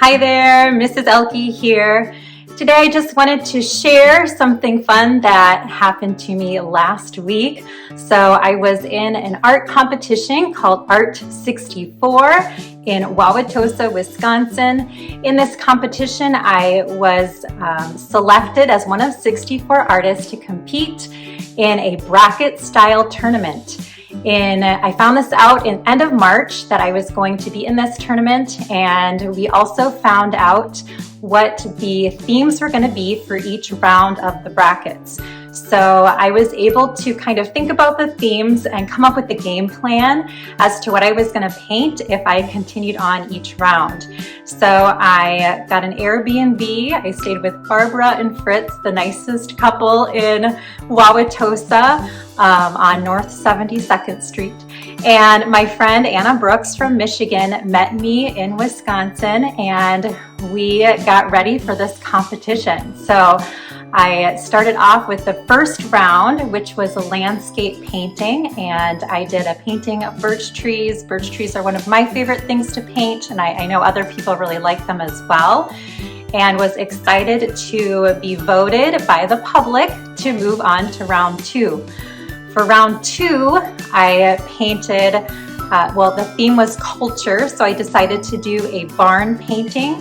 Hi there, Mrs. Elke here. Today I just wanted to share something fun that happened to me last week. So I was in an art competition called Art 64 in Wauwatosa, Wisconsin. In this competition, I was selected as one of 64 artists to compete in a bracket style tournament. I found this out in end of March that I was going to be in this tournament, and we also found out what the themes were going to be for each round of the brackets. So I was able to kind of think about the themes and come up with the game plan as to what I was going to paint if I continued on each round. So I got an Airbnb. I stayed with Barbara and Fritz, the nicest couple in Wauwatosa on North 72nd Street. And my friend Anna Brooks from Michigan met me in Wisconsin, and we got ready for this competition. So I started off with the first round, which was a landscape painting, and I did a painting of birch trees. Birch trees are one of my favorite things to paint, and I know other people really like them as well, and was excited to be voted by the public to move on to round two. For round two, I painted, the theme was culture, so I decided to do a barn painting.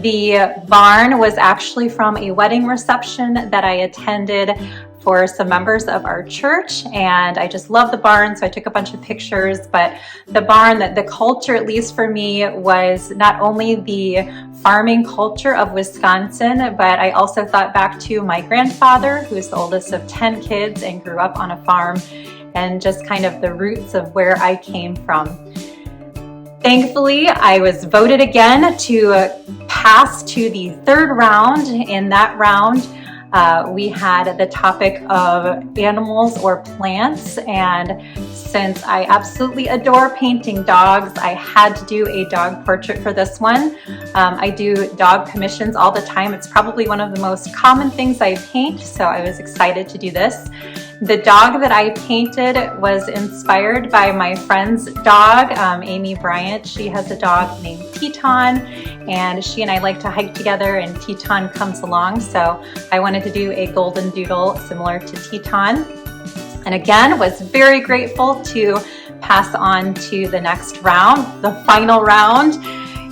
The barn was actually from a wedding reception that I attended for some members of our church, and I just love the barn, so I took a bunch of pictures. But the barn, the culture, at least for me, was not only the farming culture of Wisconsin, but I also thought back to my grandfather, who's the oldest of 10 kids and grew up on a farm, and just kind of the roots of where I came from. Thankfully, I was voted again to pass to the third round. In that round, we had the topic of animals or plants, and since I absolutely adore painting dogs, I had to do a dog portrait for this one. I do dog commissions all the time. It's probably one of the most common things I paint, so I was excited to do this. The dog that I painted was inspired by my friend's dog, Amy Bryant. She has a dog named Teton, and she and I like to hike together, and Teton comes along, so I wanted to do a golden doodle similar to Teton. And again, was very grateful to pass on to the next round, the final round.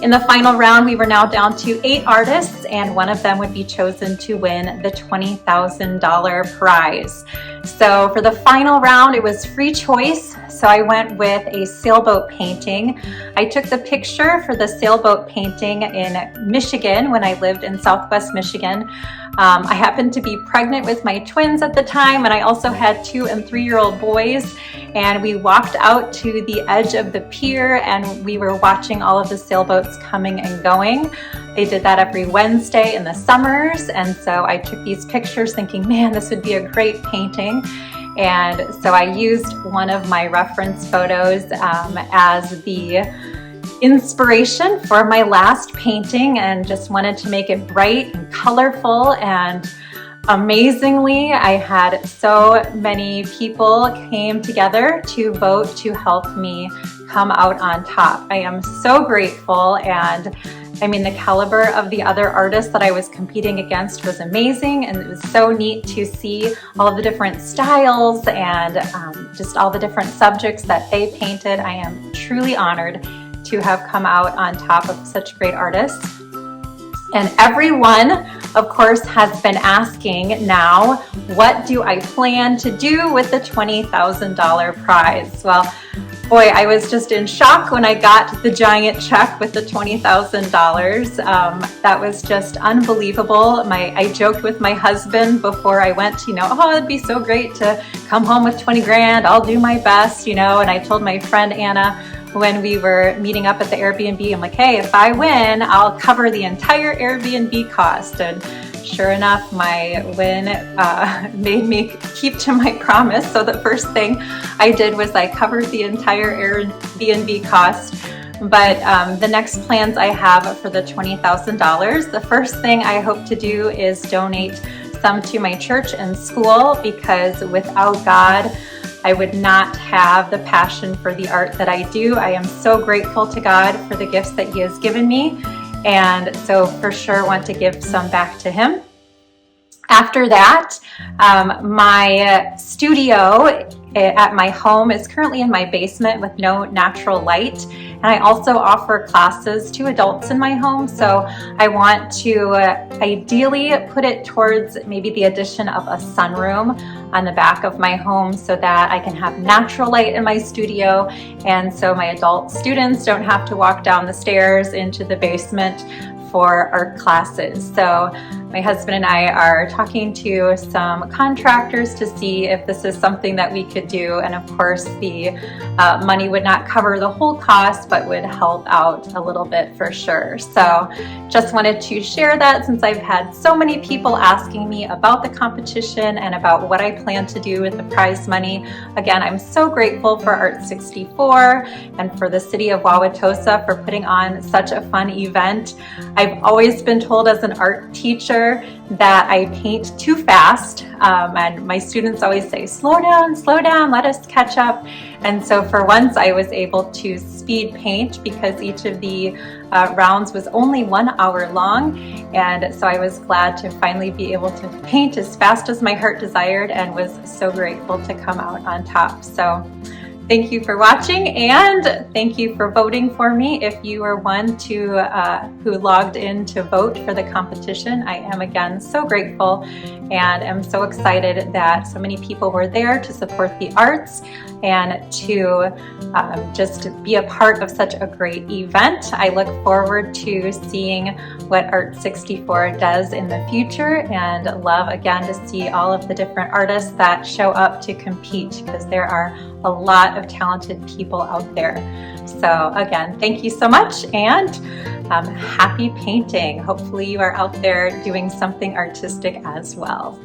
In the final round, we were now down to 8 artists, and one of them would be chosen to win the $20,000 prize. So for the final round, it was free choice. So I went with a sailboat painting. I took the picture for the sailboat painting in Michigan when I lived in Southwest Michigan. I happened to be pregnant with my twins at the time, and I also had 2- and 3-year-old boys. And we walked out to the edge of the pier, and we were watching all of the sailboats coming and going. They did that every Wednesday in the summers, and so I took these pictures thinking, man, this would be a great painting. And so I used one of my reference photos as the inspiration for my last painting, and just wanted to make it bright and colorful. And amazingly, I had so many people came together to vote to help me come out on top. I am so grateful, and I mean, the caliber of the other artists that I was competing against was amazing, and it was so neat to see all of the different styles and just all the different subjects that they painted. I am truly honored to have come out on top of such great artists. And everyone, of course, has been asking now, what do I plan to do with the $20,000 prize? Well, boy, I was just in shock when I got the giant check with the $20,000. That was just unbelievable. I joked with my husband before I went, oh, it'd be so great to come home with 20 grand. I'll do my best, and I told my friend Anna when we were meeting up at the Airbnb, I'm like, hey, if I win, I'll cover the entire Airbnb cost. And sure enough, my win made me keep to my promise. So the first thing I did was I covered the entire Airbnb cost. But the next plans I have for the $20,000, the first thing I hope to do is donate some to my church and school, because without God, I would not have the passion for the art that I do. I am so grateful to God for the gifts that He has given me, and so for sure want to give some back to him. After that, my studio at my home is currently in my basement with no natural light, and I also offer classes to adults in my home, so I want to ideally put it towards maybe the addition of a sunroom on the back of my home so that I can have natural light in my studio, and so my adult students don't have to walk down the stairs into the basement for art classes. So my husband and I are talking to some contractors to see if this is something that we could do, and of course the money would not cover the whole cost but would help out a little bit for sure. So just wanted to share that since I've had so many people asking me about the competition and about what I plan to do with the prize money. Again, I'm so grateful for Art 64 and for the city of Wauwatosa for putting on such a fun event. I've always been told as an art teacher that I paint too fast, and my students always say, slow down, let us catch up. And so for once I was able to speed paint because each of the rounds was only 1 hour long, and so I was glad to finally be able to paint as fast as my heart desired and was so grateful to come out on top. So thank you for watching, and thank you for voting for me. If you were one who logged in to vote for the competition, I am again so grateful and am so excited that so many people were there to support the arts and to just be a part of such a great event. I look forward to seeing what Art 64 does in the future, and love again to see all of the different artists that show up to compete, because there are a lot of talented people out there. So again, thank you so much, and happy painting. Hopefully you are out there doing something artistic as well.